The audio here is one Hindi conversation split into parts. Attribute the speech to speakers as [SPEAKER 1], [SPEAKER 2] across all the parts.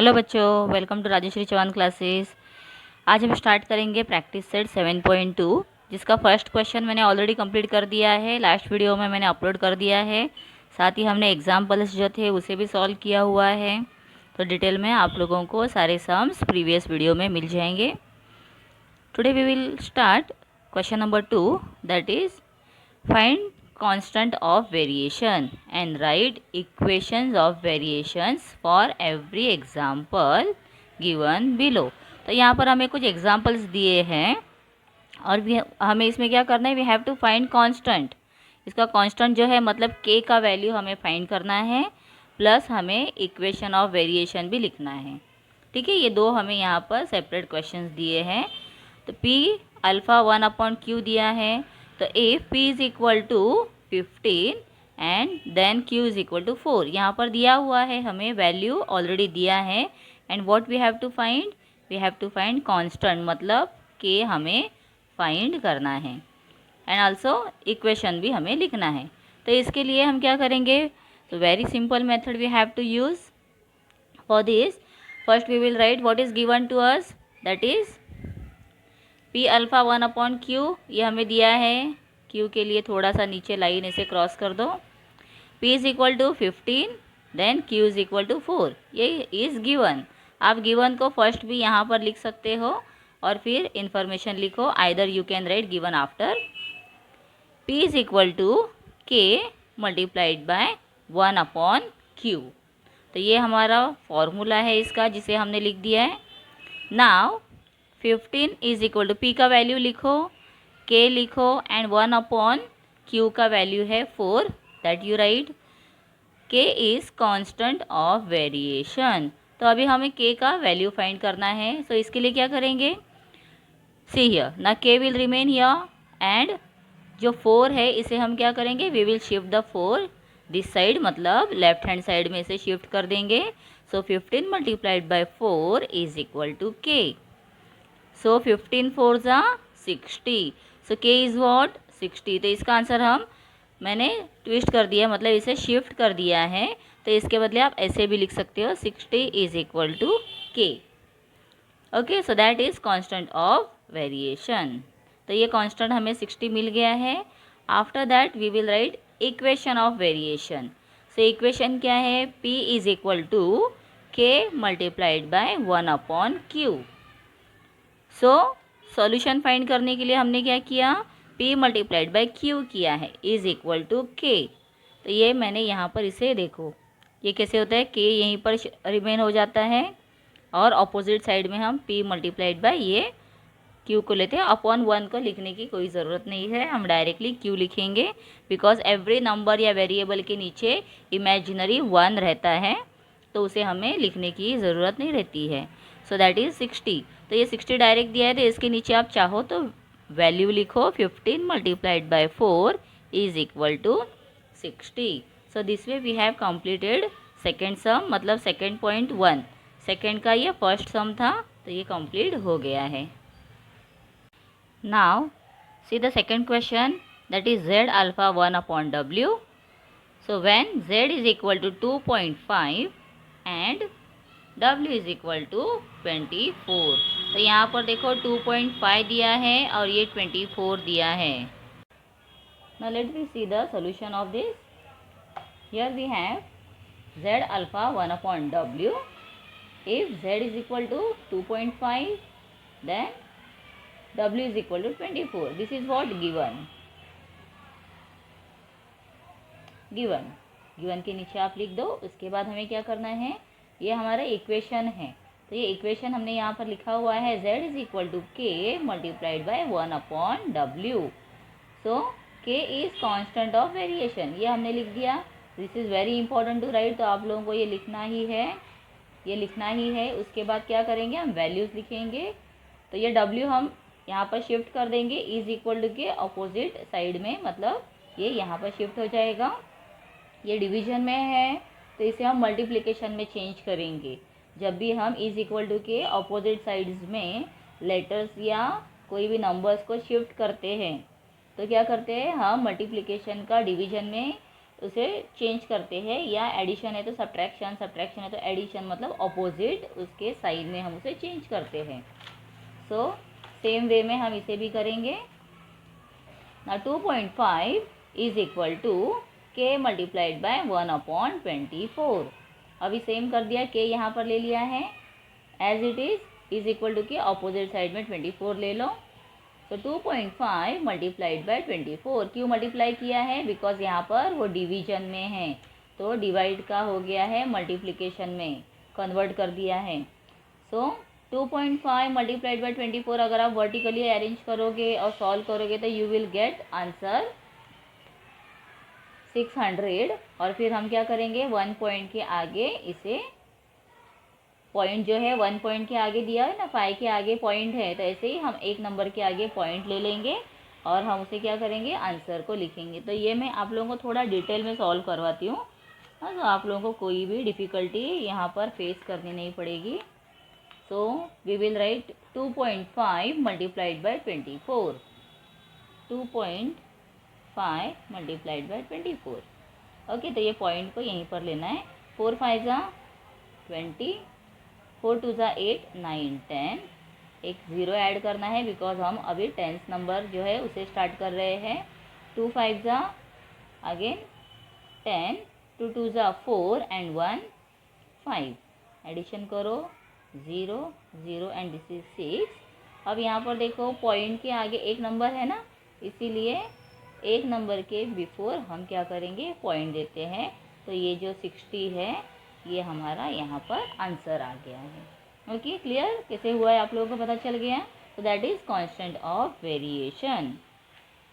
[SPEAKER 1] हेलो बच्चों, welcome to Rajeshree Chauhan classes. आज हम स्टार्ट करेंगे प्रैक्टिस सेट 7.2, जिसका फर्स्ट क्वेश्चन मैंने ऑलरेडी कंप्लीट कर दिया है। लास्ट वीडियो में मैंने अपलोड कर दिया है। साथ ही हमने एग्जाम्पल्स जो थे उसे भी सॉल्व किया हुआ है। तो डिटेल में आप लोगों को सारे सम्स प्रीवियस वीडियो में मिल जाएंगे। Today we will start question number 2, that is find constant of variation and write equations of variations for every example given below। तो यहाँ पर हमें कुछ एग्जाम्पल्स दिए हैं और भी हमें इसमें क्या करना है, we have to find constant. इसका कांस्टेंट जो है मतलब k का वैल्यू हमें फाइंड करना है, प्लस हमें इक्वेशन ऑफ वेरिएशन भी लिखना है। ठीक है, ये दो हमें यहाँ पर सेपरेट क्वेश्चंस दिए हैं। तो p अल्फ़ा 1/q दिया है, तो if p is equal to 15 and then q is equal to 4, यहाँ पर दिया हुआ है, हमें वैल्यू ऑलरेडी दिया है। And what we have to find, we have to find constant, मतलब k हमें फाइंड करना है एंड आल्सो इक्वेशन भी हमें लिखना है। तो इसके लिए हम क्या करेंगे, तो very simple method we have to use for this. First we will write what is given to us, that is p alpha 1/q, ये हमें दिया है। q के लिए थोड़ा सा नीचे लाइन ऐसे क्रॉस कर दो। p is equal to 15 then q is equal to 4, ये इज़ गिवन। आप गिवन को फर्स्ट भी यहाँ पर लिख सकते हो और फिर इंफॉर्मेशन लिखो, either you can write given after. p is equal to k multiplied by 1/q। तो ये हमारा फॉर्मूला है इसका, जिसे हमने लिख दिया है। Now 15 is equal to p का वैल्यू लिखो, k लिखो एंड 1/q का वैल्यू है 4, that you write. k is constant of variation. तो अभी हमें k का वैल्यू फाइंड करना है। सो इसके लिए क्या करेंगे, सी हियर ना k will remain here and जो 4 है इसे हम क्या करेंगे, we will shift the 4 this side, मतलब लेफ्ट हैंड साइड में इसे शिफ्ट कर देंगे। So 15 multiplied by 4 is equal to k। So 15 4 ज़ा 60, सो k इज़ वॉट 60। तो इसका आंसर मैंने ट्विस्ट कर दिया, मतलब इसे शिफ्ट कर दिया है। तो इसके बदले आप ऐसे भी लिख सकते हो, 60 is equal to k। Okay, so that is constant of variation. तो ये कांस्टेंट हमें 60 मिल गया है। After that we will write equation of variation. So equation क्या है, p is equal to k multiplied by 1/q। So solution find करने के लिए हमने क्या किया, p मल्टीप्लाइड बाय q किया है, इज़ इक्वल टू k। तो ये मैंने यहाँ पर इसे देखो, ये कैसे होता है, k यहीं पर रिमेन हो जाता है और ऑपोजिट साइड में हम p मल्टीप्लाइड बाय ये q को लेते हैं। अपॉन 1 को लिखने की कोई ज़रूरत नहीं है, हम डायरेक्टली q लिखेंगे, बिकॉज एवरी नंबर या वेरिएबल के नीचे इमेजिनरी 1 रहता है, तो उसे हमें लिखने की ज़रूरत नहीं रहती है। सो दैट इज़ 60। तो ये 60 डायरेक्ट दिया है, तो इसके नीचे आप चाहो तो वैल्यू लिखो, 15 multiplied by 4 is equal to 60। So this way we have completed second sum, मतलब सेकेंड पॉइंट 1। सेकेंड का ये फर्स्ट सम था, तो ये कंप्लीट हो गया है। Now see the second question, that is z alpha 1/w। So when z is equal to 2.5 and w is equal to 24। तो यहाँ पर देखो 2.5 दिया है और ये 24 दिया है। Now let me see the solution of this. Here we have z alpha 1/w। If z is equal to 2.5, then w is equal to 24. This is what given. Given के नीचे आप लिख दो। उसके बाद हमें क्या करना है, ये हमारा इक्वेशन है, तो ये इक्वेशन हमने यहाँ पर लिखा हुआ है, z is equal to k multiplied by 1/w। So k is constant of variation, ये हमने लिख दिया। This is very important to write, तो आप लोगों को ये लिखना ही है, ये लिखना ही है। उसके बाद क्या करेंगे, हम वैल्यूज़ लिखेंगे। तो ये w हम यहाँ पर शिफ्ट कर देंगे, इज इक्वल टू के अपोजिट साइड में, मतलब ये यहाँ पर शिफ्ट हो जाएगा। ये डिवीजन में है, तो इसे हम मल्टीप्लिकेशन में चेंज करेंगे। जब भी हम इज इक्वल टू के अपोजिट साइड्स में लेटर्स या कोई भी नंबर्स को शिफ्ट करते हैं, तो क्या करते हैं, हम मल्टीप्लिकेशन का डिवीजन में उसे चेंज करते हैं, या एडिशन है तो सब्ट्रैक्शन, सब्ट्रैक्शन है तो एडिशन, मतलब ऑपोजिट उसके साइड में हम उसे चेंज करते हैं। सो सेम वे में हम इसे भी करेंगे। ना 2.5 is equal to K multiplied bye 1/24। अभी सेम कर दिया, के यहाँ पर ले लिया है as it is equal to के ऑपोजिट साइड में 24 ले लो। तो 2.5 मल्टीप्लाइड बाय 24, क्यों मल्टीप्लाई किया है? बिकॉज यहाँ पर वो डिवीजन में है, तो डिवाइड का हो गया है मल्टीप्लिकेशन में, कन्वर्ट कर दिया है। सो 2.5 मल्टीप्लाइड बाय 24 अगर आप वर्टिकली अरेंज करोगे और सॉल्व करोगे तो यू विल गेट आंसर 600। और फिर हम क्या करेंगे, 1 पॉइंट के आगे इसे, पॉइंट जो है 1 पॉइंट के आगे दिया है ना, 5 के आगे पॉइंट है, तो ऐसे ही हम एक नंबर के आगे पॉइंट ले लेंगे और हम उसे क्या करेंगे, आंसर को लिखेंगे। तो ये मैं आप लोगों को थोड़ा डिटेल में सॉल्व करवाती हूँ, हाँ, तो आप लोगों को कोई भी डिफ़िकल्टी यहाँ पर फेस करनी नहीं पड़ेगी। So we will write 2.5 multiplied by 24, 2.5 multiplied by 24। Okay, तो ये पॉइंट को यहीं पर लेना है। 4 5 जा 20, 4 2 जा 8 9 10, एक ज़ीरो ऐड करना है बिकॉज हम अभी 10th नंबर जो है उसे स्टार्ट कर रहे हैं। 2 5 जा अगेन 10, 2 2 जा 4 एंड 1 5, एडिशन करो 0 0 एंड दिस इज 6। अब यहाँ पर देखो पॉइंट के आगे एक नंबर है ना, इसीलिए एक नंबर के बिफोर हम क्या करेंगे, पॉइंट देते हैं। तो ये जो 60 है ये हमारा यहाँ पर आंसर आ गया है। ओके, क्लियर कैसे हुआ है आप लोगों को पता चल गया। तो that is constant of variation.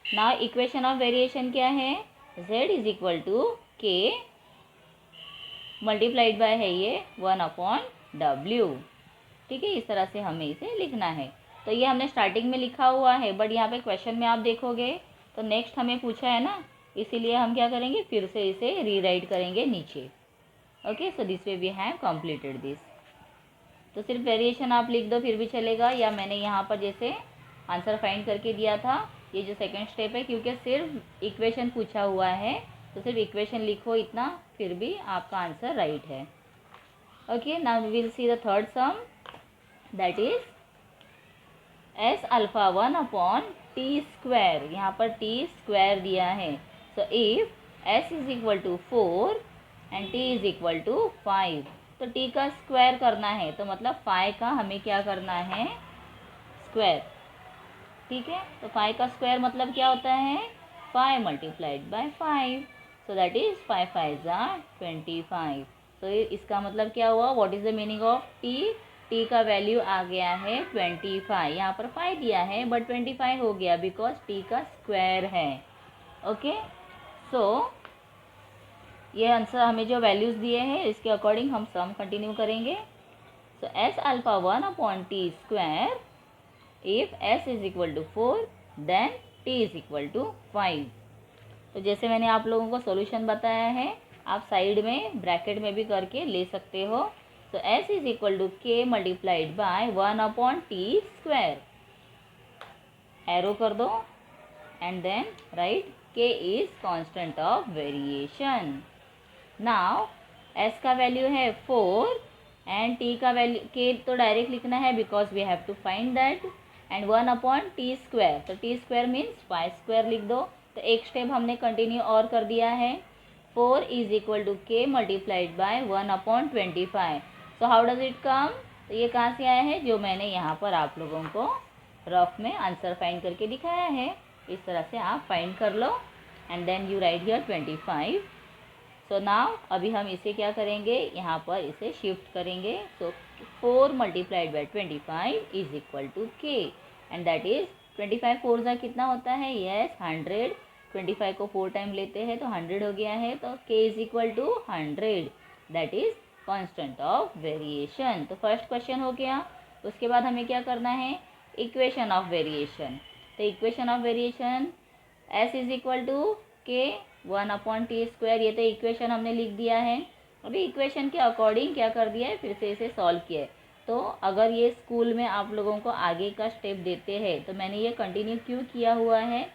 [SPEAKER 1] Now equation of variation क्या है, z is equal to K multiplied bye है ये 1/w। ठीक है, इस तरह से हमें इसे लिखना है। तो ये हमने स्टार्टिंग में लिखा हुआ है, बट यहाँ पे क्वेश्चन में आप देखोगे तो नेक्स्ट हमें पूछा है ना, इसीलिए हम क्या करेंगे, फिर से इसे रीराइट करेंगे नीचे। Okay, so this way we have completed this. तो सिर्फ वेरिएशन आप लिख दो फिर भी चलेगा, या मैंने यहाँ पर जैसे आंसर फाइंड करके दिया था, ये जो सेकंड स्टेप है, क्योंकि सिर्फ इक्वेशन पूछा हुआ है तो सिर्फ इक्वेशन लिखो इतना, फिर भी आपका आंसर राइट है। Okay, now we will see the third sum, that is S alpha 1/t²। यहाँ पर t² दिया है। सो if s is equal to 4 and t is equal to 5, तो t का स्क्वायर करना है, तो मतलब 5 का हमें क्या करना है, स्क्वायर। ठीक है, तो 5 का स्क्वायर मतलब क्या होता है, 5 multiplied by 5, so that is 5 5 जा 25। तो इसका मतलब क्या हुआ, what is the meaning of t का वैल्यू आ गया है 25। यहाँ पर 5 दिया है बट 25 हो गया बिकॉज t का स्क्वायर है। ओके, सो ये आंसर हमें जो वैल्यूज़ दिए हैं इसके अकॉर्डिंग हम सम कंटिन्यू करेंगे। So S alpha 1/t², if s is equal to 4 then t is equal to 5। तो जैसे मैंने आप लोगों को सॉल्यूशन बताया है, आप साइड में ब्रैकेट में भी करके ले सकते हो। तो s is equal to k multiplied by 1/t², arrow कर दो and then write k is constant of variation. Now s का वैल्यू है 4 एंड t का वैल्यू, k तो डायरेक्ट लिखना है because we have to find that, and 1/t², तो t² मीन्स 5² लिख दो। तो एक स्टेप हमने कंटिन्यू और कर दिया है, 4 is equal to k multiplied by 1/25। So how does it come, तो ये कहाँ से आया है, जो मैंने यहाँ पर आप लोगों को रफ में आंसर फाइंड करके दिखाया है, इस तरह से आप फाइंड कर लो and then you write here 25। So now अभी हम इसे क्या करेंगे, यहाँ पर इसे शिफ्ट करेंगे। So 4 multiplied by 25 is equal to k, and that is 25 4 जा कितना होता है, यस 100। 25 को 4 टाइम लेते हैं तो 100 हो गया है, तो k is equal to 100, that is constant of variation. तो फर्स्ट क्वेश्चन हो गया। उसके बाद हमें क्या करना है, इक्वेशन ऑफ वेरिएशन। तो equation of variation s is equal to k 1/t², ये तो इक्वेशन हमने लिख दिया है। अभी इक्वेशन के अकॉर्डिंग क्या कर दिया है, फिर से इसे सॉल्व किया है। तो अगर ये स्कूल में आप लोगों को आगे का स्टेप देते हैं तो मैंने ये कंटिन्यू क्यों किया हुआ है,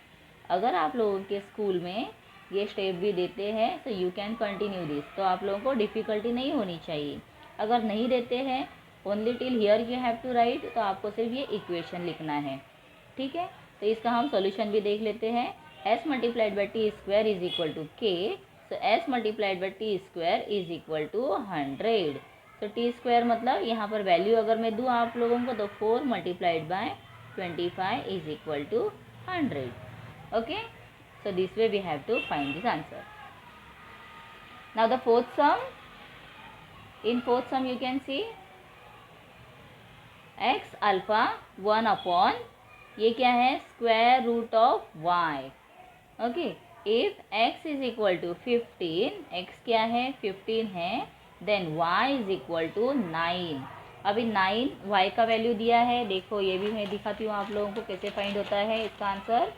[SPEAKER 1] अगर आप लोगों के स्कूल में ये स्टेप भी देते हैं, so you can continue this. तो आप लोगों को डिफ़िकल्टी नहीं होनी चाहिए। अगर नहीं देते हैं only till here you have to write, तो आपको सिर्फ ये इक्वेशन लिखना है, ठीक है। तो इसका हम सॉल्यूशन भी देख लेते हैं। s multiplied by T square is equal to K, so s multiplied by T square is equal to 100। तो टी स्क्वायर मतलब यहाँ पर वैल्यू अगर मैं दूँ आप लोगों को, तो 4 multiplied by 25 is equal to 100। Okay, so this way we have to find this answer. Now the fourth sum, in fourth sum you can see x alpha 1 upon, ये क्या है, square root of y। Okay, if x is equal to 15, x क्या है 15 है, then y is equal to 9। अभी 9 y का वैल्यू दिया है, देखो ये भी मैं दिखाती हूँ आप लोगों को कैसे फाइंड होता है इसका answer.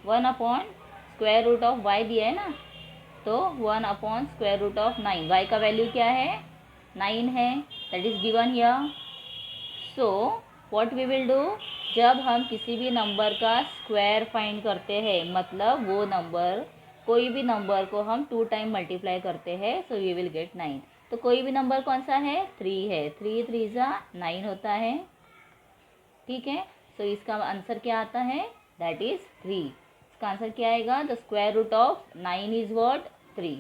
[SPEAKER 1] 1 upon square root of y दिया है ना, तो 1 upon square root of 9, y का वैल्यू क्या है 9 है, that is given here. So what we will do, जब हम किसी भी नंबर का स्क्वायर फाइंड करते हैं, मतलब वो नंबर, कोई भी नंबर को हम 2 टाइम मल्टीप्लाई करते हैं, सो वी विल गेट 9। तो कोई भी नंबर कौन सा है, 3 है, 3 3 जा 9 होता है, ठीक है। सो इसका आंसर क्या आता है, दैट इज 3। इसका आंसर क्या आएगा, the square root of 9 is what 3।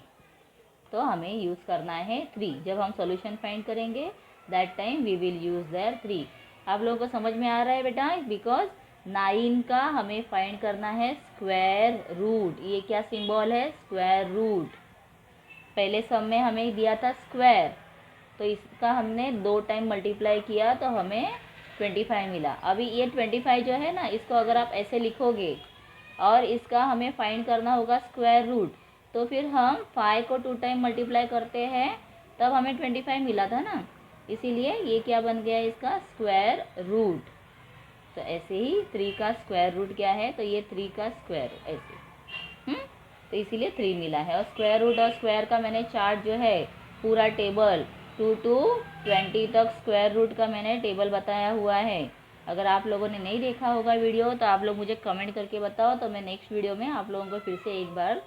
[SPEAKER 1] तो हमें यूज़ करना है 3। जब हम सॉल्यूशन फाइंड करेंगे that time we will use there 3। आप लोगों को समझ में आ रहा है बेटा, बिकॉज 9 का हमें फाइंड करना है स्क्वायर रूट। ये क्या सिंबल है, स्क्वायर रूट। पहले सम में हमें दिया था स्क्वायर, तो इसका हमने 2 टाइम मल्टीप्लाई किया तो हमें 25 मिला। अभी ये 25 जो है ना, इसको अगर आप ऐसे लिखोगे और इसका हमें फाइंड करना होगा स्क्वायर रूट, तो फिर हम 5 को 2 टाइम मल्टीप्लाई करते हैं, तब हमें 25 मिला था ना, इसीलिए ये क्या बन गया इसका स्क्वायर रूट। तो ऐसे ही 3 का स्क्वायर रूट क्या है, तो ये 3 का स्क्वायर ऐसे, तो इसीलिए 3 मिला है। और स्क्वायर रूट और स्क्वायर का मैंने चार्ट जो है पूरा टेबल 2 to 20 तक स्क्वायर रूट का मैंने टेबल बताया हुआ है। अगर आप लोगों ने नहीं देखा होगा वीडियो, तो आप लोग मुझे कमेंट करके बताओ, तो मैं नेक्स्ट वीडियो में आप लोगों को फिर से एक बार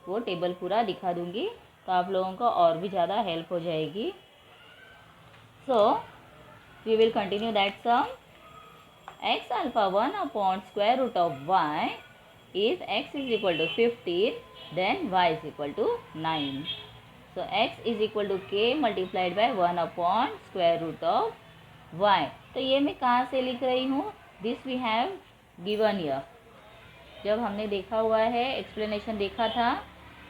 [SPEAKER 1] वो टेबल पूरा दिखा दूँगी, तो आप लोगों को और भी ज़्यादा हेल्प हो जाएगी। So we will continue that sum. X alpha 1 upon square root of y, if x is equal to 15, then y is equal to 9. So x is equal to k multiplied by 1 upon square root of y. तो ये मैं कहाँ से लिख रही हूँ, this we have given here. जब हमने देखा हुआ है, एक्सप्लेनेशन देखा था,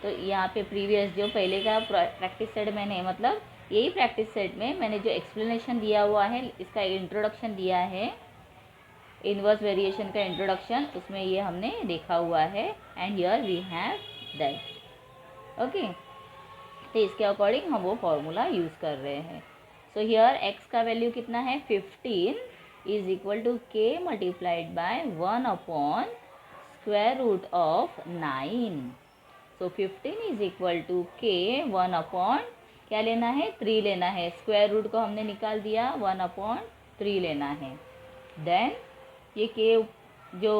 [SPEAKER 1] तो यहाँ पे प्रीवियस जो पहले का प्रैक्टिस सेट मैंने, मतलब यही प्रैक्टिस सेट में मैंने जो एक्सप्लेनेशन दिया हुआ है, इसका इंट्रोडक्शन दिया है, इनवर्स वेरिएशन का इंट्रोडक्शन, उसमें ये हमने देखा हुआ है, and here we have that. Okay, तो इसके अकॉर्डिंग हम वो फॉर्मूला यूज़ कर रहे हैं। सो हियर एक्स का वैल्यू कितना है 15 is equal to K multiplied by 1 upon square root of 9। So 15 is equal to K 1 upon क्या लेना है 3 लेना है, स्क्वायर रूट को हमने निकाल दिया, 1 अपॉन 3 लेना है। देन ये के जो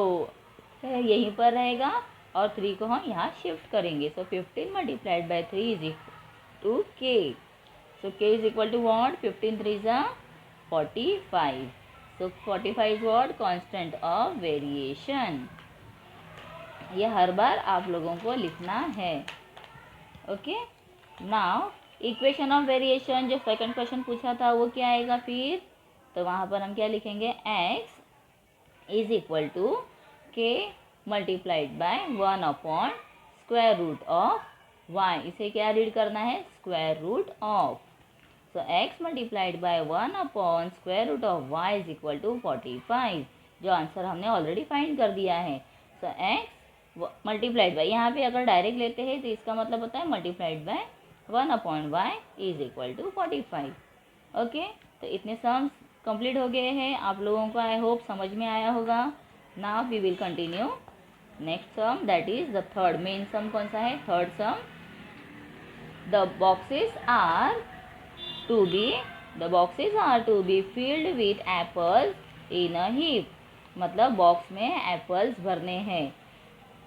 [SPEAKER 1] है यहीं पर रहेगा और 3 को हम यहाँ शिफ्ट करेंगे। So 15 multiplied by 3 is equal to K. So के इज इक्वल टू वॉट, 15 3 जा 45। सो 45 is what, constant of variation. ये हर बार आप लोगों को लिखना है। Okay, now equation of variation, जो सेकंड क्वेश्चन पूछा था वो क्या आएगा फिर, तो वहाँ पर हम क्या लिखेंगे, x is equal to K multiplied by 1 upon square root of y। इसे क्या रीड करना है, square root of. So x multiplied by 1 upon square root of y is equal to 45, जो आंसर हमने ऑलरेडी फाइंड कर दिया है। सो x मल्टीप्लाइड बाय, यहाँ पे अगर डायरेक्ट लेते हैं तो इसका मतलब होता है multiplied by 1 upon Y is equal to 45। Okay, तो इतने सम्स कंप्लीट हो गए हैं, आप लोगों को आई होप समझ में आया होगा। Now we will continue next sum, that is the third. Main sum कौन सा है, third sum. The boxes are to be filled with apples in a heap, मतलब बॉक्स में एप्पल्स भरने हैं।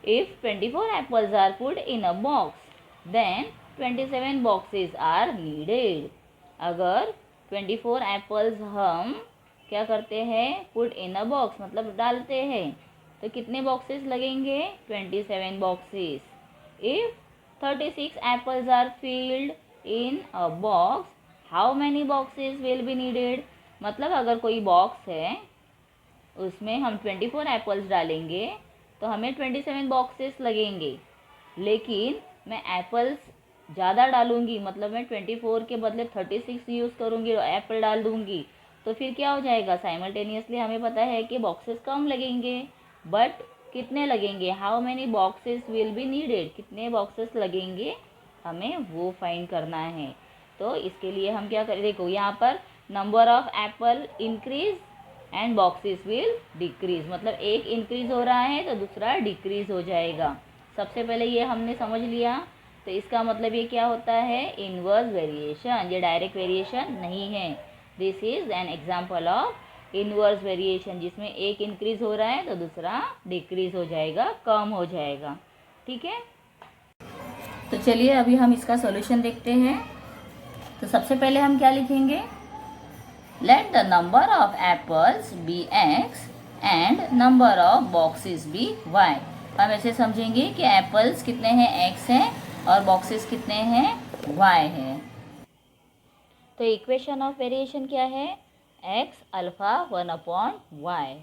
[SPEAKER 1] If 24 apples are put in a box, then 27 boxes are needed. अगर 24 apples हम क्या करते हैं, पुट इन अ बॉक्स मतलब डालते हैं, तो कितने बॉक्सेस लगेंगे, 27 boxes. If 36 apples are filled in a box, how many boxes will be needed. मतलब अगर कोई बॉक्स है उसमें हम 24 एप्पल्स डालेंगे तो हमें 27 बॉक्सेस लगेंगे. लेकिन मैं एप्पल्स ज़्यादा डालूंगी, मतलब मैं 24 के बदले 36 यूज़ करूँगी और एप्पल डाल दूँगी, तो फिर क्या हो जाएगा, साइमल्टेनियसली हमें पता है कि बॉक्सेस कम लगेंगे. बट कितने लगेंगे, how many boxes will be needed, कितने बॉक्सेस लगेंगे हमें वो फाइंड करना है. तो इसके लिए हम क्या करें, देखो यहाँ पर number of Apple increase and boxes will decrease, मतलब एक इंक्रीज हो रहा है तो दूसरा डिक्रीज हो जाएगा. सबसे पहले ये हमने समझ लिया. तो इसका मतलब ये क्या होता है, इनवर्स वेरिएशन. ये डायरेक्ट वेरिएशन नहीं है. This is an example of inverse variation, जिसमें एक इंक्रीज हो रहा है तो दूसरा डिक्रीज हो जाएगा, कम हो जाएगा. ठीक है, तो चलिए अभी हम इसका सॉल्यूशन देखते हैं. तो सबसे पहले हम क्या लिखेंगे, let the number of apples be X and number of boxes be Y. हम ऐसे समझेंगे कि एप्पल्स कितने हैं, एक्स हैं, और बॉक्सेस कितने हैं, वाई हैं. तो इक्वेशन ऑफ वेरिएशन क्या है, एक्स अल्फा 1/y.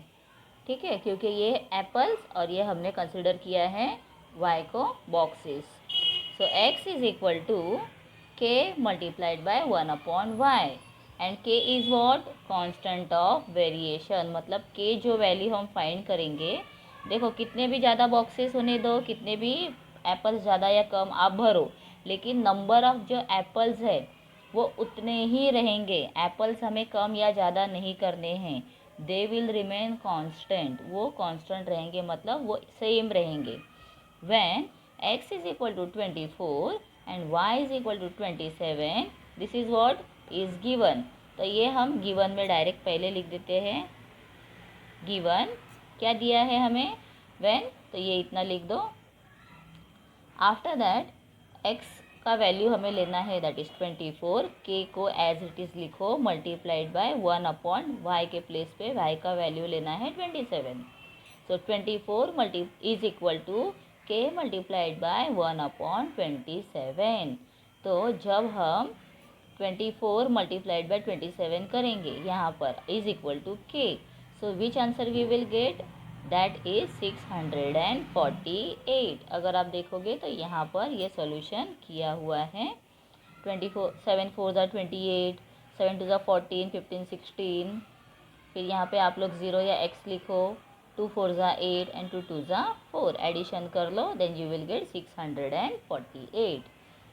[SPEAKER 1] ठीक है, क्योंकि ये एप्पल्स और ये हमने कंसिडर किया है वाई को boxes. So X is equal to K multiplied by 1/y and K is what, constant of variation. मतलब के जो वैल्यू हम फाइंड करेंगे, देखो कितने भी ज़्यादा बॉक्सेस होने दो, कितने भी एप्पल्स ज़्यादा या कम आप भरो, लेकिन नंबर ऑफ जो एप्पल्स है वो उतने ही रहेंगे. एप्पल्स हमें कम या ज़्यादा नहीं करने हैं. दे विल रिमेन कांस्टेंट, वो कांस्टेंट रहेंगे, मतलब वो सेम रहेंगे. When x is equal to 24 and y is equal to 27, this is what is given. तो ये हम गिवन में डायरेक्ट पहले लिख देते हैं. गिवन क्या दिया है हमें, व्हेन, तो ये इतना लिख दो. आफ्टर दैट x का वैल्यू हमें लेना है, दैट इज 24. के को एज इट इज़ लिखो, मल्टीप्लाइड बाय 1/y के प्लेस पे y का वैल्यू लेना है 27. सो 24 is equal to K multiplied bye 1/27. तो जब हम 24 मल्टीप्लाइड बाय 27 करेंगे यहाँ पर is equal to K, so which answer we will get, that is 648. अगर आप देखोगे तो यहाँ पर ये सॉल्यूशन किया हुआ है. 7 4 28, 7 2 14, 15 16. फिर यहाँ पे आप लोग 0 या x लिखो, 2 4 8 एंड 2 2 4. एडिशन कर लो, देन यू विल गेट 648.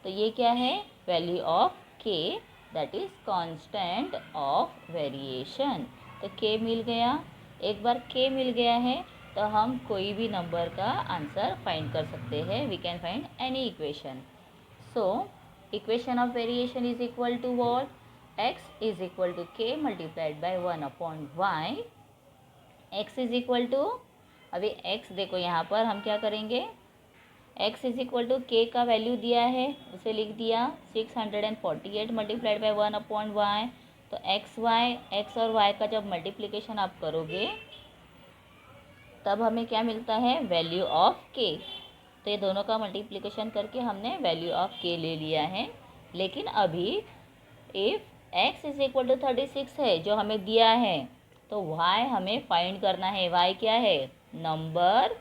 [SPEAKER 1] तो ये क्या है, वैल्यू ऑफ के, that is constant of variation. तो के मिल गया. एक बार के मिल गया है तो हम कोई भी नंबर का आंसर फाइंड कर सकते हैं. We can find any equation. So equation of variation is equal to what, x is equal to K multiplied by 1/y. x is equal to, अभी x देखो यहाँ पर हम क्या करेंगे, x इज इक्वल टू के का वैल्यू दिया है उसे लिख दिया 648 मल्टीप्लाइड बाय 1/y. तो x और y का जब मल्टीप्लिकेशन आप करोगे तब हमें क्या मिलता है, वैल्यू ऑफ के. तो ये दोनों का मल्टीप्लिकेशन करके हमने वैल्यू ऑफ के ले लिया है. लेकिन अभी if x is equal to 36 है जो हमें दिया है, तो y हमें फाइंड करना है. y क्या है, नंबर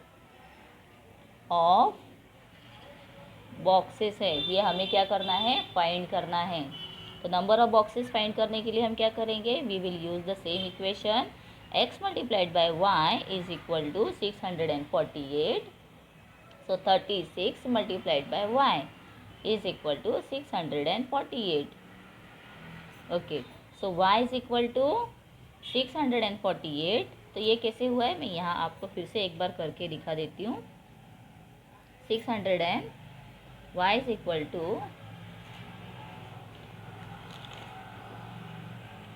[SPEAKER 1] ऑफ बॉक्सेस है, ये हमें क्या करना है, फाइंड करना है. तो नंबर ऑफ बॉक्सेस फाइंड करने के लिए हम क्या करेंगे, we will use the same equation. x multiplied by y is equal to 648. So 36 multiplied by y is equal to 648. Okay, so y is equal to 648. तो ये कैसे हुआ है, मैं यहाँ आपको फिर से एक बार करके दिखा देती हूँ. 600 and y is equal to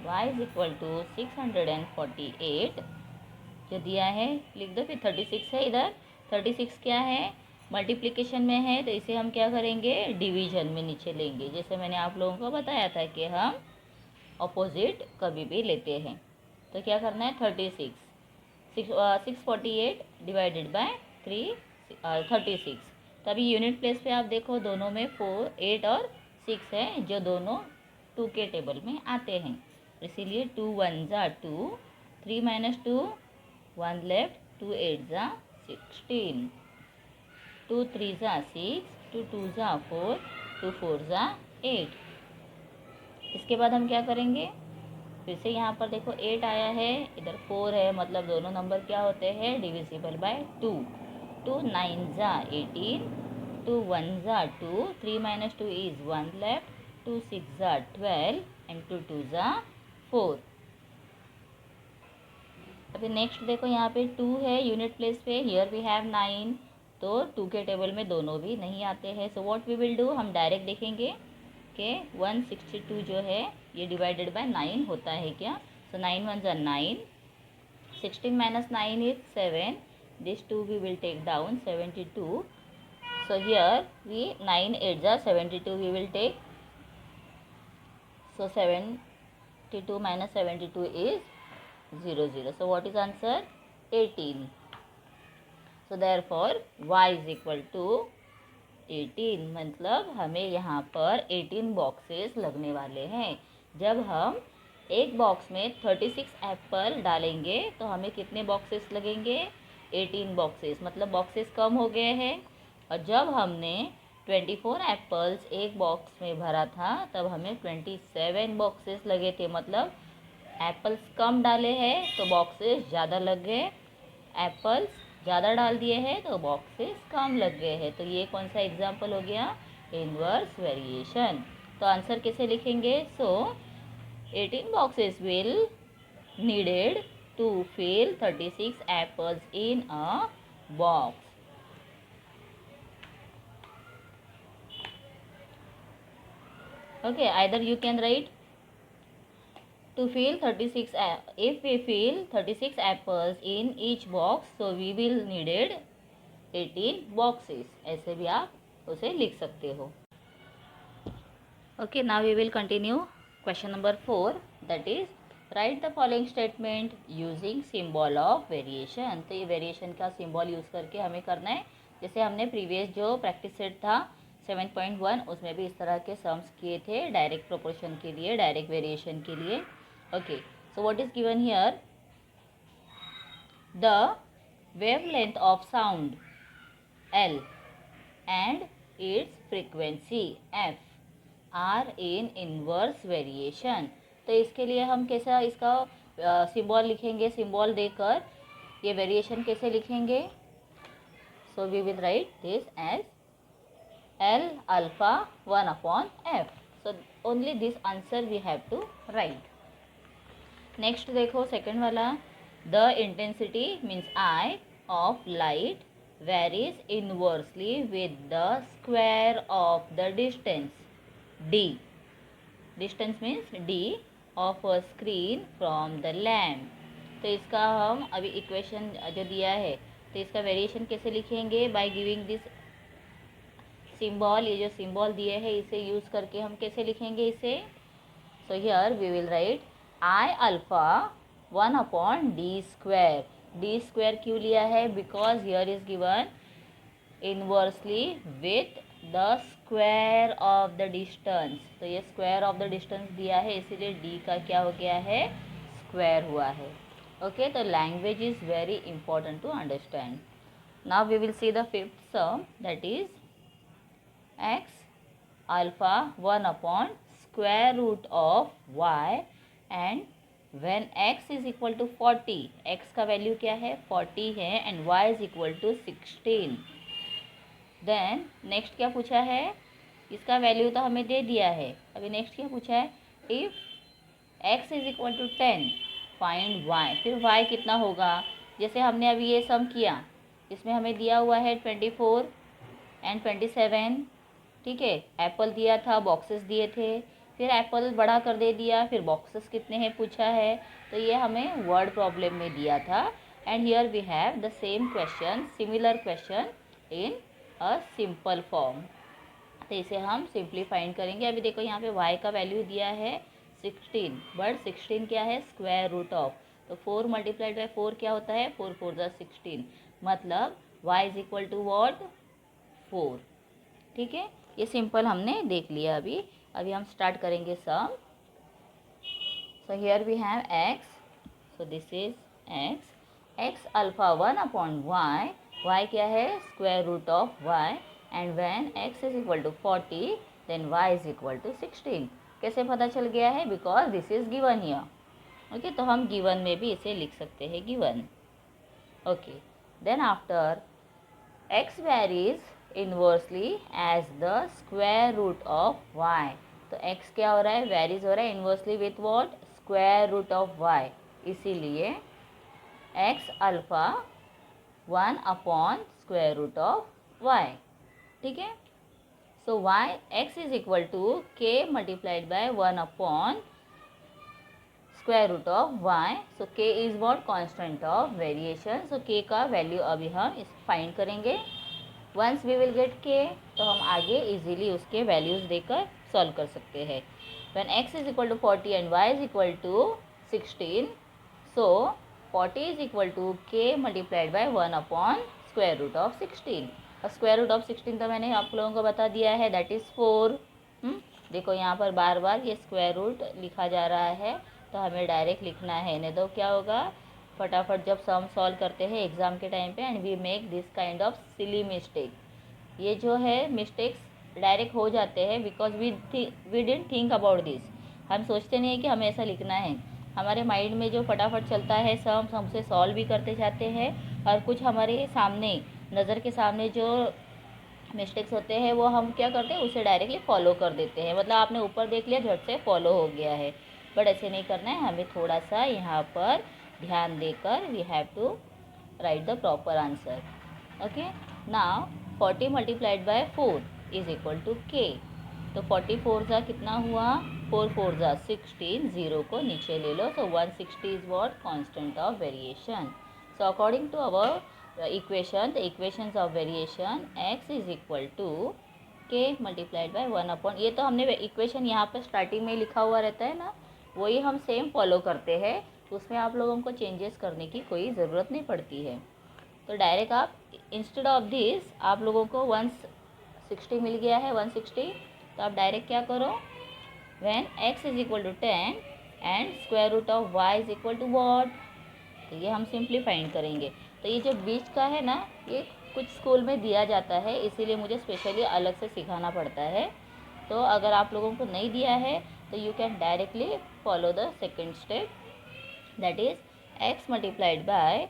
[SPEAKER 1] y is equal to 648 जो दिया है लिख दो. फिर 36 है इधर, 36 क्या है, मल्टीप्लिकेशन में है, तो इसे हम क्या करेंगे, डिवीजन में नीचे लेंगे। जैसे मैंने आप लोगों को बताया था कि हम अपोजिट कभी भी लेते हैं। तो क्या करना है, 648 डिवाइडेड बाय 36। तभी यूनिट प्लेस पे आप देखो दोनों में 8 और 6 है, जो दोनों 2 के टेबल में आते हैं। इसीलिए 2 1 ज़ा 2, 3 माइनस 2 1 लेफ्ट, 2 8 ज़ा 16, 2 3 ज़ा 6, 2 2 ज़ा 4, 2 4 ज़ा 8। इसके बाद हम क्या करेंगे, फिर से यहाँ पर देखो 8 आया है, इधर 4 है, मतलब दोनों नंबर क्या होते हैं, डिविजिबल बाय 2। 2 9 ज़ा 18, 2 1 ज़ा 2, 3 माइनस 2 इज़ 1 लेफ्ट, 2 6 ज़ा 12 एंड 2 2 ज़ा 4। अभी नेक्स्ट देखो यहाँ पे 2 है यूनिट प्लेस पे, हियर वी हैव 9, तो 2 के टेबल में दोनों भी नहीं आते हैं। So what we will do, हम डायरेक्ट देखेंगे कि 162 जो है ये डिवाइडेड बाय 9 होता है क्या। सो 9 1 ज़ा 9, 16 minus 9 is 7, this 2 we will take down, 72। So here we 9 8 ज़ा 72 we will take, so 72 minus 72 is 0 0. So what is answer, 18. So therefore y is equal to 18, मतलब हमें यहाँ पर 18 बॉक्सेस लगने वाले हैं। जब हम एक बॉक्स में 36 एप्पल डालेंगे तो हमें कितने बॉक्सेस लगेंगे, 18 बॉक्सेस, मतलब बॉक्सेस कम हो गए हैं। और जब हमने 24 एप्पल्स एक बॉक्स में भरा था तब हमें 27 बॉक्सेस लगे थे, मतलब एप्पल्स कम डाले हैं तो बॉक्सेस ज़्यादा लग गए, एप्पल्स ज़्यादा डाल दिए हैं तो बॉक्सेस कम लग गए हैं। तो ये कौन सा एग्जाम्पल हो गया, इनवर्स वेरिएशन। तो आंसर कैसे लिखेंगे, so 18 boxes will needed to fill 36 apples in a box. Okay, either you can write to fill 36, if we fill 36 apples in each box, so we will needed 18 boxes, ऐसे भी आप उसे लिख सकते हो। Okay, now we will continue question number 4, that is write the following statement using symbol of variation। तो ये वेरिएशन का सिंबल यूज़ करके हमें करना है, जैसे हमने प्रीवियस जो प्रैक्टिस सेट था 7.1 उसमें भी इस तरह के सम्स किए थे, डायरेक्ट प्रोपोर्शन के लिए, डायरेक्ट वेरिएशन के लिए। Okay, so what is given here, the wavelength of sound L and its frequency F are in inverse variation। तो इसके लिए हम कैसा इसका सिंबल लिखेंगे, सिंबल देकर ये वेरिएशन कैसे लिखेंगे, so we will write this as L alpha 1 upon F। so only this answer we have to write। Next देखो सेकंड वाला, the intensity means I of light varies inversely with the square of the distance D। distance means D of a screen from the lamp। तो इसका हम अभी इक्वेशन जो दिया है तो इसका वेरिएशन कैसे लिखेंगे, बाय गिविंग दिस सिंबल, ये जो सिंबल दिए हैं इसे यूज़ करके हम कैसे लिखेंगे इसे, so here we will write I alpha 1 upon D square. D square क्यों लिया है, because here is given inversely with the square of the distance. तो ये स्क्वायर ऑफ द डिस्टेंस दिया है इसीलिए डी का क्या हो गया है, स्क्वायर हुआ है। ओके, तो language is very important to understand. Now we will see the fifth sum, that is x alpha 1 upon square root of y and when x is equal to 40, x का वैल्यू क्या है 40 है and y is equal to 16। Then next क्या पूछा है, इसका वैल्यू तो हमें दे दिया है, अभी नेक्स्ट क्या पूछा है, if x is equal to 10 find y। फिर y कितना होगा, जैसे हमने अभी ये सम किया इसमें हमें दिया हुआ है 24 एंड 27, ठीक है, एप्पल दिया था, बॉक्सेस दिए थे, फिर एप्पल बड़ा कर दे दिया, फिर बॉक्सेस कितने हैं पूछा है, तो ये हमें वर्ड प्रॉब्लम में दिया था। And here we have the same question, similar question in a simple form. तो इसे हम सिंप्लीफाइंड करेंगे। अभी देखो यहाँ पे y का वैल्यू दिया है 16, बट 16 क्या है, स्क्वायर रूट ऑफ, तो 4 मल्टीप्लाइड बाई 4 क्या होता है, 4 4 जा 16, मतलब y is equal to what, 4। ठीक है, ये सिंपल हमने देख लिया। अभी हम स्टार्ट करेंगे sum. So here we have x, so this is x alpha 1 upon y क्या है, square root of y, and when x is equal to 40 then y is equal to 16। कैसे पता चल गया है, because this is given here. Okay, तो हम गिवन में भी इसे लिख सकते हैं, given. Okay, then after x varies inversely as the square root of y, तो x क्या हो रहा है, वेरीज हो रहा है inversely with what, square root of y, इसीलिए x alpha 1 upon square root of y। ठीक है, so y x is equal to k multiplied by 1 upon square root of y। So k is what, constant of variation. So k का वैल्यू अभी हम इस फाइंड करेंगे। Once we will get k, तो हम आगे इजीली उसके वैल्यूज़ देकर सॉल्व कर सकते हैं। When x is equal to 40 and y is equal to 16, so 40 is equal to k multiplied by 1 upon square root of 16। और स्क्वायर रूट ऑफ 16 तो मैंने आप लोगों को बता दिया है, दैट इज़ 4। देखो यहाँ पर बार बार ये स्क्वायर रूट लिखा जा रहा है, तो हमें डायरेक्ट लिखना है, नहीं तो क्या होगा, फटाफट जब सम सॉल्व करते हैं एग्ज़ाम के टाइम पे, and we make this kind of silly mistake, ये जो है मिस्टेक्स डायरेक्ट हो जाते हैं, because we didn't think about this. हम सोचते नहीं है कि हमें ऐसा लिखना है, हमारे माइंड में जो फटाफट चलता है सम हमसे सॉल्व भी करते जाते हैं, और कुछ हमारे सामने, नज़र के सामने जो मिस्टेक्स होते हैं वो हम क्या करते हैं, उसे डायरेक्टली फॉलो कर देते हैं, मतलब आपने ऊपर देख लिया, झट से फॉलो हो गया है। बट ऐसे नहीं करना है, हमें थोड़ा सा यहाँ पर ध्यान देकर we have to write the proper answer. Okay, now 40 multiplied by 4 is equal to k, तो 44 जा कितना हुआ, 4 4 जा 16, ज़ीरो को नीचे ले लो, so 160 is what, constant of variation. So according to our equation, the equations of variation x is equal to k multiplied by 1 upon, ये तो हमने इक्वेशन यहाँ पर स्टार्टिंग में लिखा हुआ रहता है ना, वही हम सेम फॉलो करते हैं, उसमें आप लोगों को चेंजेस करने की कोई ज़रूरत नहीं पड़ती है। तो डायरेक्ट आप इंस्टेड ऑफ दिस, आप लोगों को 160 मिल गया है, 160, तो आप डायरेक्ट क्या करो, when x is equal to 10 and square root of y is equal to what, तो ये हम सिंप्लीफाइंड करेंगे। तो ये जो बीच का है ना, ये कुछ स्कूल में दिया जाता है, इसीलिए मुझे स्पेशली अलग से सिखाना पड़ता है। तो अगर आप लोगों को नहीं दिया है तो you can directly follow the second step, that is x multiplied by,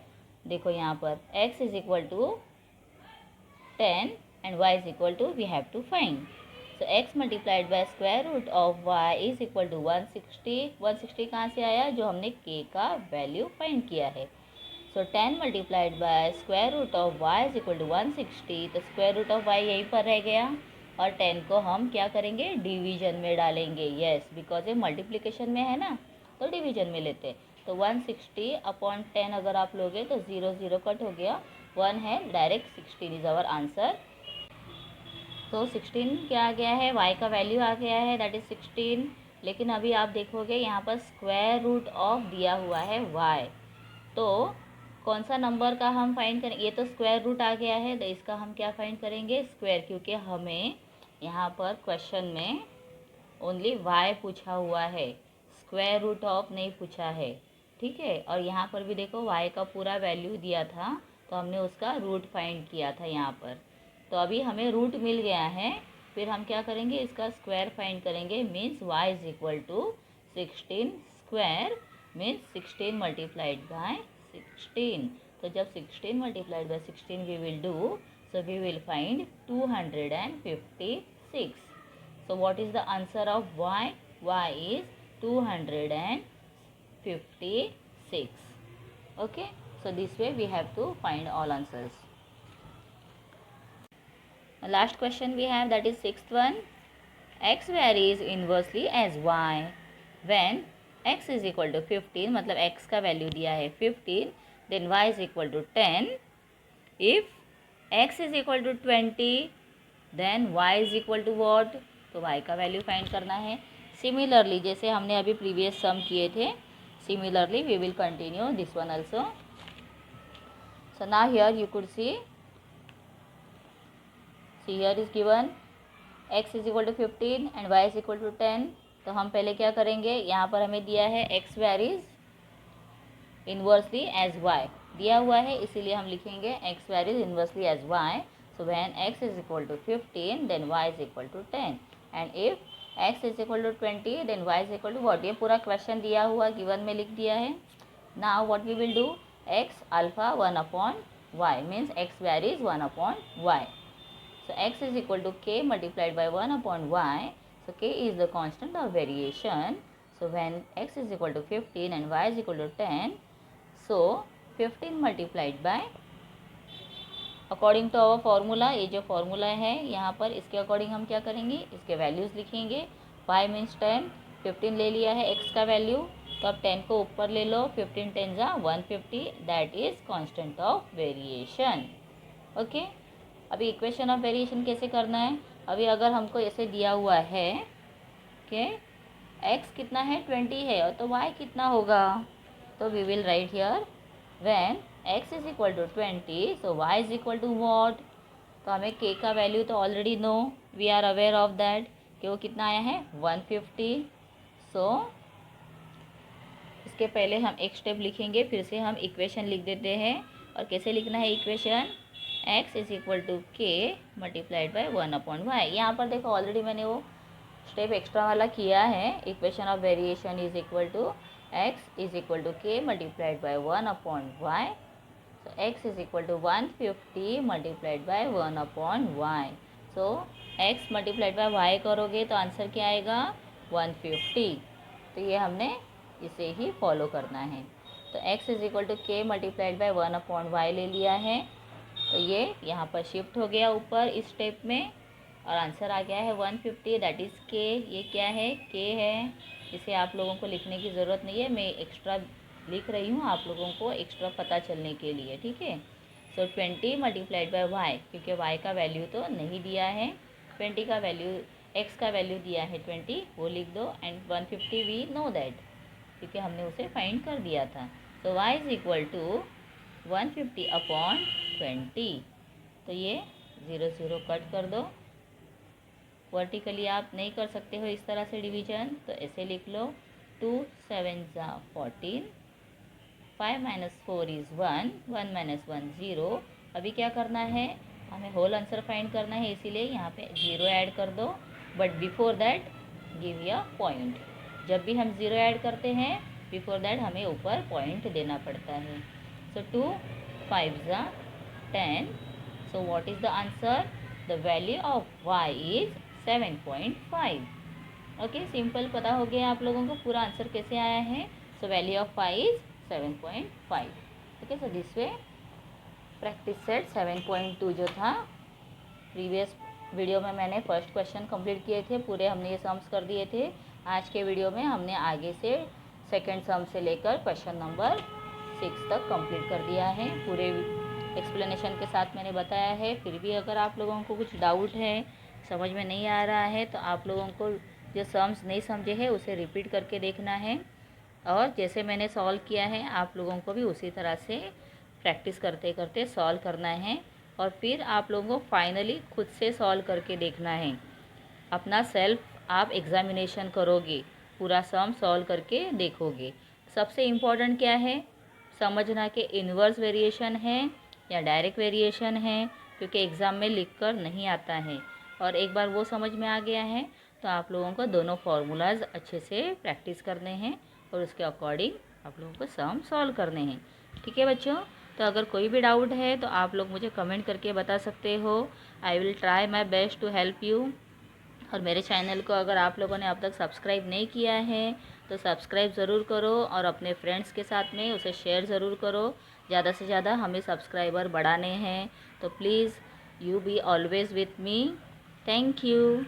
[SPEAKER 1] देखो यहाँ पर x is equal to 10 and y is equal to, we have to find, so x multiplied by square root of y is equal to 160। 160 कहाँ से आया, जो हमने k का वैल्यू फाइंड किया है। So 10 multiplied by square root of y is equal to 160, तो स्क्वायर रूट ऑफ y यहीं पर रह गया, और 10 को हम क्या करेंगे, डिवीजन में डालेंगे। येस, बिकॉज ये मल्टीप्लिकेशन में है ना, तो डिवीजन में लेते। तो 160 अपॉन 10 अगर आप लोगे तो 0 0 कट हो गया, 1 है, डायरेक्ट 16 इज आवर आंसर। तो 16 क्या आ गया है, y का वैल्यू आ गया है, दैट इज़ 16। लेकिन अभी आप देखोगे यहाँ पर स्क्वायर रूट ऑफ दिया हुआ है y, तो कौन सा नंबर का हम फाइंड करें, ये तो स्क्वायर रूट आ गया है, तो इसका हम क्या फाइंड करेंगे, स्क्वायर, क्योंकि हमें यहाँ पर क्वेश्चन में ओनली y पूछा हुआ है, स्क्वायर रूट ऑफ नहीं पूछा है। ठीक है, और यहाँ पर भी देखो y का पूरा वैल्यू दिया था, तो हमने उसका रूट फाइंड किया था यहाँ पर। तो अभी हमें रूट मिल गया है, फिर हम क्या करेंगे, इसका स्क्वायर फाइंड करेंगे, means y is equal to 16 square, means 16 multiplied by 16। तो जब 16 multiplied by 16 we will do, so we will find 256. So what is the answer of y? Y is 256. Okay, so this way we have to find all answers. Last question we have, that is sixth one. X varies inversely as y when x is equal to 15, मतलब x का वैल्यू दिया है 15, then y is equal to 10. If x is equal to 20 then y is equal to what? तो y का वैल्यू फाइंड करना है. सिमिलरली जैसे हमने अभी प्रीवियस सम किए थे, similarly we will continue this one also. So now here you could see here is given x is equal to 15 and y is equal to 10. तो हम पहले क्या करेंगे, यहाँ पर हमें दिया है x varies inversely as y दिया हुआ है, इसीलिए हम लिखेंगे x varies inversely as y. So when x is equal to 15 then y is equal to 10 and if x is equal to 20 then y is equal to what? ये पूरा क्वेश्चन दिया हुआ गिवन में लिख दिया है. Now what we will do, x alpha 1 upon y means x varies 1 upon y. So x is equal to k multiplied by 1 upon y. So k is the constant of variation. So when x is equal to 15 and y is equal to 10, so 15 multiplied by, according to our formula, ये जो फार्मूला है यहाँ पर इसके अकॉर्डिंग हम क्या करेंगे, इसके वैल्यूज़ लिखेंगे. y मीन्स 10, 15 ले लिया है x का वैल्यू, तो अब 10 को ऊपर ले लो, 15 10 जा 150, that is constant of variation. Okay, अभी इक्वेशन ऑफ वेरिएशन कैसे करना है. अभी अगर हमको ऐसे दिया हुआ है कि x कितना है 20 है और तो y कितना होगा, तो we will write here when x is equal to 20 so y is equal to what. तो हमें k का वैल्यू तो already know, we are aware of that कि वो कितना आया है 150. सो इसके पहले हम एक स्टेप लिखेंगे, फिर से हम इक्वेशन लिख देते हैं. और कैसे लिखना है equation, x is equal to k multiplied by 1 upon y. यहाँ पर देखो ऑलरेडी मैंने वो स्टेप एक्स्ट्रा वाला किया है. Equation of variation is equal to x is equal to k multiplied by 1 upon y. So x is equal to 150 multiplied by 1 upon y. So x multiplied by y करोगे तो आंसर क्या आएगा 150. तो ये हमने इसे ही फॉलो करना है. तो x is equal to k multiplied by 1 upon y ले लिया है, तो ये यहाँ पर शिफ्ट हो गया ऊपर इस स्टेप में और आंसर आ गया है 150, दैट इज़ k. ये क्या है, k है. इसे आप लोगों को लिखने की ज़रूरत नहीं है, मैं एक्स्ट्रा लिख रही हूँ आप लोगों को एक्स्ट्रा पता चलने के लिए, ठीक है. सो 20 मल्टीप्लाइड बाय y, क्योंकि y का वैल्यू तो नहीं दिया है, 20 का वैल्यू, x का वैल्यू दिया है 20, वो लिख दो. एंड 150 वी नो दैट, क्योंकि हमने उसे फाइंड कर दिया था. So y is equal to 150 upon 20. तो ये 0 0 कट कर दो. वर्टिकली आप नहीं कर सकते हो इस तरह से डिवीजन, तो ऐसे लिख लो 2 7 14, 5 माइनस 4 इज़ 1, 1 माइनस 1 0. अभी क्या करना है, हमें होल आंसर फाइंड करना है, इसीलिए यहाँ पे 0 ऐड कर दो. बट बिफोर दैट गिव या पॉइंट. जब भी हम 0 ऐड करते हैं बिफोर दैट हमें ऊपर पॉइंट देना पड़ता है. सो 2 5 10. So what is the answer, the value of y is 7.5. Okay, simple पता हो गया आप लोगों को पूरा आंसर कैसे आया है. So value of y is 7.5. Okay, so this way practice set 7.2 जो था प्रीवियस वीडियो में मैंने फर्स्ट क्वेश्चन कंप्लीट किए थे, पूरे हमने ये सम्स कर दिए थे. आज के वीडियो में हमने आगे से सेकंड सम से लेकर क्वेश्चन नंबर 6 तक कंप्लीट कर दिया है. पूरे एक्सप्लेनेशन के साथ मैंने बताया है. फिर भी अगर आप लोगों को कुछ डाउट है, समझ में नहीं आ रहा है, तो आप लोगों को जो सम्स नहीं समझे हैं उसे रिपीट करके देखना है. और जैसे मैंने सॉल्व किया है आप लोगों को भी उसी तरह से प्रैक्टिस करते करते सॉल्व करना है. और फिर आप लोगों को फाइनली खुद से सॉल्व करके देखना है. अपना सेल्फ आप एग्ज़ामिनेशन करोगे, पूरा सम सॉल्व करके देखोगे. सबसे इम्पोर्टेंट क्या है, समझना कि इन्वर्स वेरिएशन है या डायरेक्ट वेरिएशन है, क्योंकि एग्ज़ाम में लिख कर नहीं आता है. और एक बार वो समझ में आ गया है तो आप लोगों को दोनों फार्मूलाज अच्छे से प्रैक्टिस करने हैं और उसके अकॉर्डिंग आप लोगों को सम सॉल्व करने हैं. ठीक है बच्चों, तो अगर कोई भी डाउट है तो आप लोग मुझे कमेंट करके बता सकते हो. I will try my best to help you. और मेरे चैनल को अगर आप लोगों ने अब तक सब्सक्राइब नहीं किया है तो सब्सक्राइब ज़रूर करो और अपने फ्रेंड्स के साथ में उसे शेयर ज़रूर करो. ज़्यादा से ज़्यादा हमें सब्सक्राइबर बढ़ाने हैं, तो please you be always with me. Thank you.